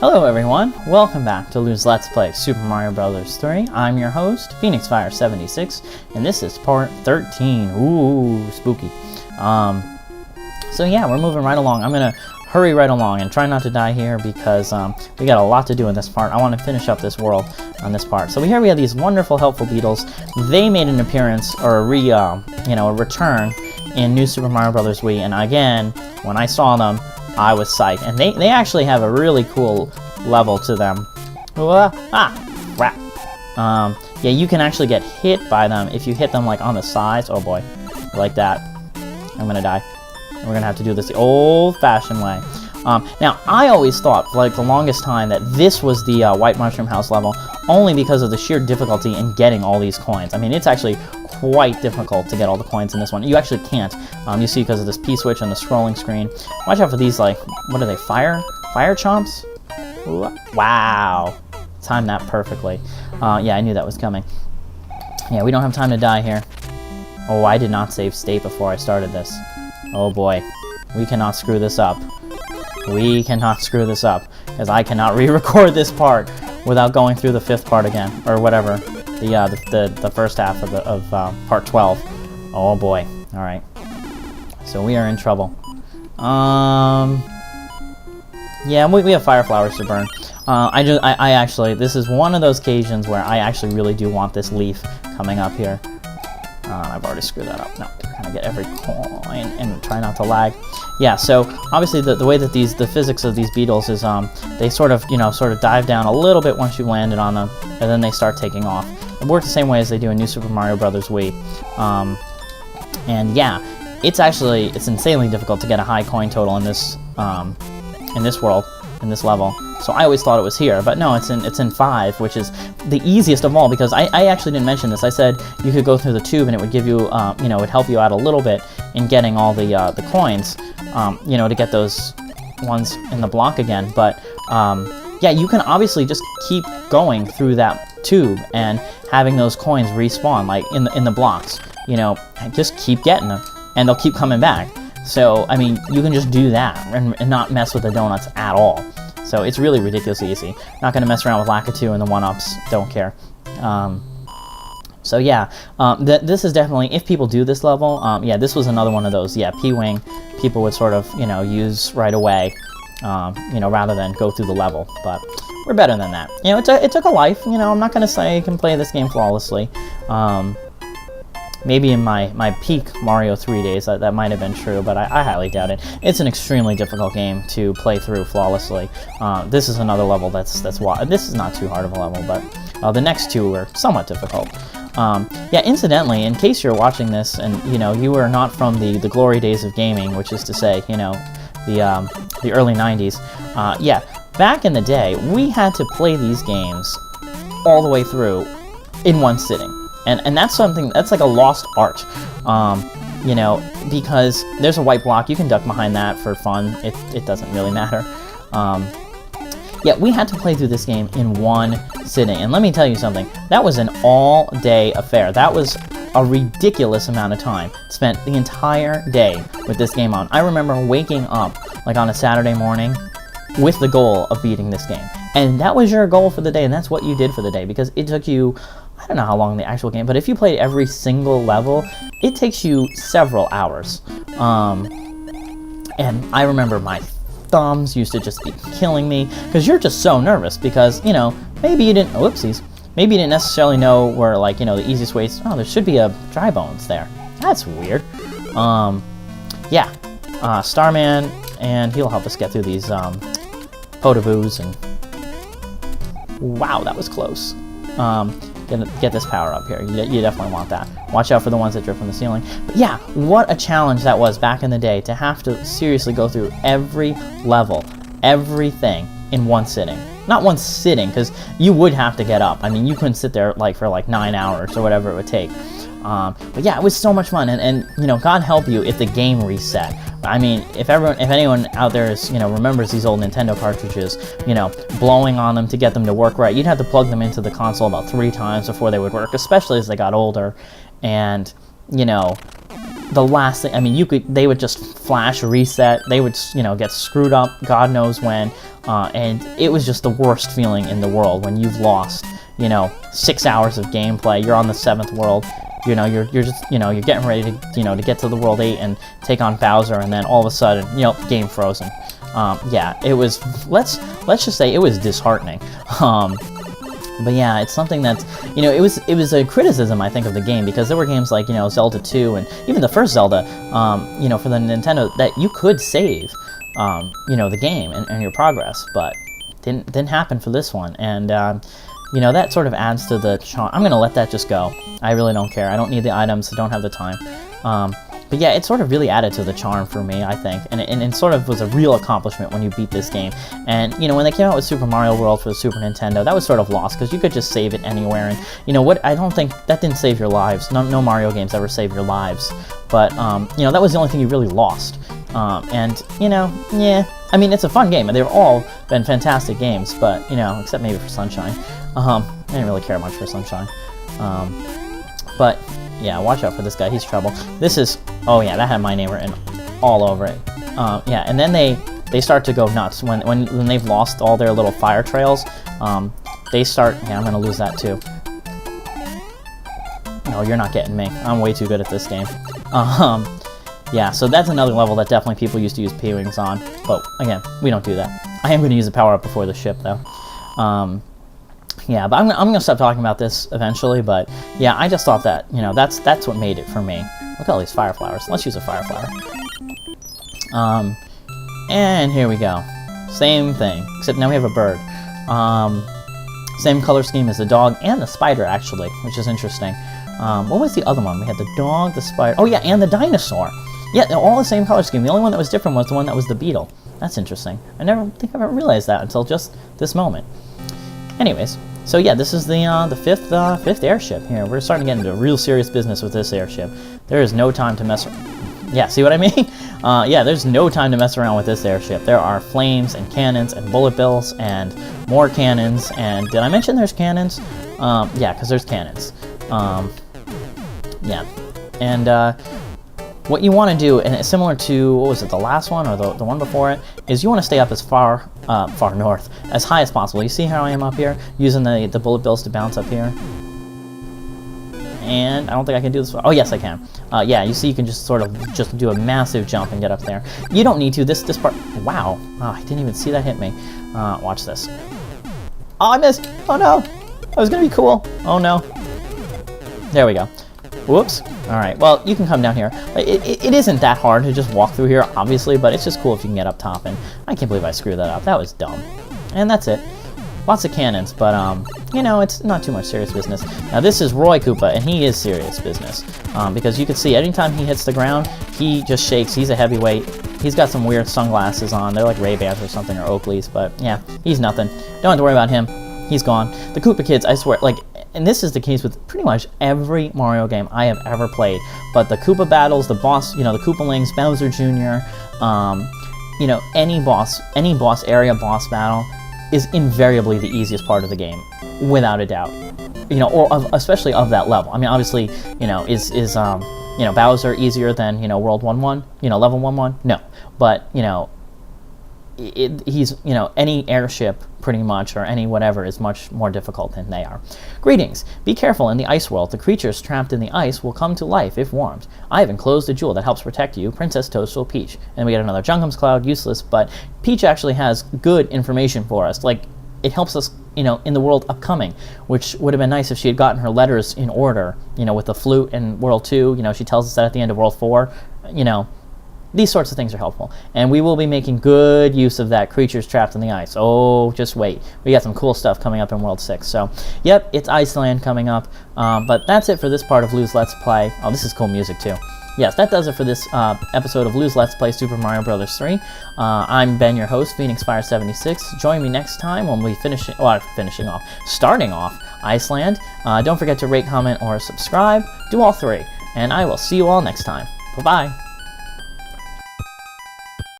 Hello everyone, welcome back to Lou's Let's Play Super Mario Bros. 3. I'm your host, PhoenixFire76, and this is part 13. Ooh, spooky. So yeah, we're moving right along. I'm gonna hurry right along and try not to die here because we got a lot to do in this part. I want to finish up this world on this part. So here we have these wonderful, helpful beetles. They made an appearance, or a return in New Super Mario Bros. Wii, and again, when I saw them, I was psyched. And they actually have a really cool level to them. Crap. Yeah, you can actually get hit by them if you hit them like on the sides. Oh boy, like that. I'm gonna die. We're gonna have to do this the old-fashioned way. Now, I always thought, for like the longest time, that this was the White Mushroom House level, only because of the sheer difficulty in getting all these coins. I mean, it's actually quite difficult to get all the coins in this one. You actually can't. You see, because of this P-switch on the scrolling screen. Watch out for these, like, what are they, fire chomps? Wow. Timed that perfectly. Yeah, I knew that was coming. Yeah, we don't have time to die here. Oh, I did not save state before I started this. Oh boy. We cannot screw this up. We cannot screw this up, because I cannot re-record this part without going through the fifth part again, or whatever, the first half of part 12. Oh boy. All right. So we are in trouble. Yeah, we have fire flowers to burn. I actually, this is one of those occasions where I actually really do want this leaf coming up here. I've already screwed that up. No, we're gonna get every coin and try not to lag. Yeah, so obviously the way that the physics of these beetles is they sort of dive down a little bit once you landed on them, and then they start taking off. It works the same way as they do in New Super Mario Bros. Wii. And yeah, it's insanely difficult to get a high coin total in this world, in this level. So I always thought it was here, but no, it's in 5, which is the easiest of all, because I actually didn't mention this. I said you could go through the tube and it would give you, it would help you out a little bit in getting all the coins, to get those ones in the block again. But yeah, you can obviously just keep going through that tube and having those coins respawn, like in the blocks. Just keep getting them, and they'll keep coming back. So, I mean, you can just do that and not mess with the donuts at all. So it's really ridiculously easy. Not going to mess around with Lakitu and the 1-ups. Don't care. So yeah, this is definitely, if people do this level, yeah, this was another one of those, yeah, P-Wing people would sort of, use right away, rather than go through the level. But we're better than that. It took a life. I'm not going to say I can play this game flawlessly. Maybe in my peak Mario 3 days, that might have been true, but I highly doubt it. It's an extremely difficult game to play through flawlessly. This is another level that's why. This is not too hard of a level, but the next two are somewhat difficult. Yeah, incidentally, in case you're watching this and, you are not from the glory days of gaming, which is to say, the early 90s, yeah, back in the day, we had to play these games all the way through in one sitting. And that's something, that's like a lost art, because there's a white block. You can duck behind that for fun. It doesn't really matter. Yeah, we had to play through this game in one sitting. And let me tell you something. That was an all-day affair. That was a ridiculous amount of time spent the entire day with this game on. I remember waking up, like on a Saturday morning, with the goal of beating this game. And that was your goal for the day, and that's what you did for the day, because it took you, I don't know how long the actual game, but if you played every single level, it takes you several hours. And I remember my thumbs used to just be killing me, because you're just so nervous, because, maybe you didn't, maybe you didn't necessarily know where, like, the easiest ways, there should be a dry bones there. That's weird. Yeah, Starman, and he'll help us get through these, Potaboos, and wow, that was close. Get this power up here. You definitely want that. Watch out for the ones that drip from the ceiling. But yeah, what a challenge that was back in the day to have to seriously go through every level, everything in one sitting. Not one sitting, because you would have to get up. I mean, you couldn't sit there for 9 hours or whatever it would take. But yeah, it was so much fun, and God help you if the game reset. I mean, if anyone out there is, remembers these old Nintendo cartridges, blowing on them to get them to work right, you'd have to plug them into the console about 3 times before they would work, especially as they got older. And, the last thing, I mean, they would just flash reset, they would, you know, get screwed up God knows when, and it was just the worst feeling in the world when you've lost, you know, 6 hours of gameplay, you're on the 7th world, you know, you're just, you know, you're getting ready to, you know, to get to the world 8 and take on Bowser, and then all of a sudden, you know, game frozen. Yeah, it was, let's just say it was disheartening. But yeah, it's something that's, you know, it was a criticism, I think, of the game, because there were games like, you know, Zelda 2 and even the first Zelda, you know, for the Nintendo, that you could save, you know, the game and your progress, but didn't happen for this one. And, you know, that sort of adds to the charm. I'm going to let that just go. I really don't care. I don't need the items. I don't have the time. But yeah, it sort of really added to the charm for me, I think, and it sort of was a real accomplishment when you beat this game. And, you know, when they came out with Super Mario World for the Super Nintendo, that was sort of lost, because you could just save it anywhere, and, you know, what, I don't think, that didn't save your lives. No Mario games ever save your lives. But, you know, that was the only thing you really lost. And, you know, yeah, I mean, it's a fun game, and they've all been fantastic games, but, you know, except maybe for Sunshine. I didn't really care much for Sunshine. But yeah, watch out for this guy. He's trouble. This is, oh yeah, that had my name written all over it. Yeah, and then they start to go nuts when they've lost all their little fire trails. They start. Yeah, I'm gonna lose that too. No, you're not getting me. I'm way too good at this game. Yeah, so that's another level that definitely people used to use P-Wings on. But again, we don't do that. I am going to use the power-up before the ship, though. Yeah, but I'm going to stop talking about this eventually, but yeah, I just thought that, you know, that's what made it for me. Look at all these fire flowers. Let's use a fire flower. And here we go. Same thing, except now we have a bird. Same color scheme as the dog and the spider, actually, which is interesting. What was the other one? We had the dog, the spider, oh yeah, and the dinosaur. Yeah, they're all the same color scheme. The only one that was different was the one that was the beetle. That's interesting. I never think I ever realized that until just this moment. Anyways, so yeah, this is the fifth airship here. We're starting to get into real serious business with this airship. There is no time to mess around. Yeah, see what I mean? Yeah, there's no time to mess around with this airship. There are flames and cannons and bullet bills and more cannons. And did I mention there's cannons? Yeah, because there's cannons. Yeah, and what you want to do, and it's similar to, what was it, the last one or the one before it, is you want to stay up as far north, as high as possible. You see how I am up here, using the bullet bills to bounce up here? And I don't think I can do this. Oh, yes, I can. Yeah, you see you can just sort of just do a massive jump and get up there. You don't need to. This part, wow. Oh, I didn't even see that hit me. Watch this. Oh, I missed. Oh, no. That was going to be cool. Oh, no. There we go. Whoops. Alright, well, you can come down here. It isn't that hard to just walk through here, obviously, but it's just cool if you can get up top, and I can't believe I screwed that up. That was dumb. And that's it. Lots of cannons, but, you know, it's not too much serious business. Now, this is Roy Koopa, and he is serious business, because you can see anytime he hits the ground, he just shakes. He's a heavyweight. He's got some weird sunglasses on. They're like Ray-Bans or something, or Oakleys, but, yeah, he's nothing. Don't have to worry about him. He's gone. The Koopa kids, I swear, like, and this is the case with pretty much every Mario game I have ever played, but the Koopa battles, the boss, you know, the Koopalings, Bowser Jr., you know, any boss area boss battle is invariably the easiest part of the game, without a doubt. You know, or especially of that level. I mean, obviously, you know, is you know, Bowser easier than, you know, World 1-1, you know, Level 1-1? No. But, you know, he's, you know, any airship pretty much, or any whatever, is much more difficult than they are. Greetings. Be careful in the ice world. The creatures trapped in the ice will come to life if warmed. I have enclosed a jewel that helps protect you, Princess Toadstool Peach. And we get another Jungum's Cloud, useless, but Peach actually has good information for us. Like, it helps us, you know, in the world upcoming, which would have been nice if she had gotten her letters in order, you know, with the flute in World 2, you know, she tells us that at the end of World 4, you know, these sorts of things are helpful, and we will be making good use of that creatures trapped in the ice. Oh, just wait. We got some cool stuff coming up in World 6. So, yep, it's Iceland coming up. But that's it for this part of Lou's Let's Play. Oh, this is cool music, too. Yes, that does it for this episode of Lou's Let's Play Super Mario Bros. 3. I'm Ben, your host, PhoenixFire76. Join me next time when we starting off Iceland. Don't forget to rate, comment, or subscribe. Do all three. And I will see you all next time. Bye-bye.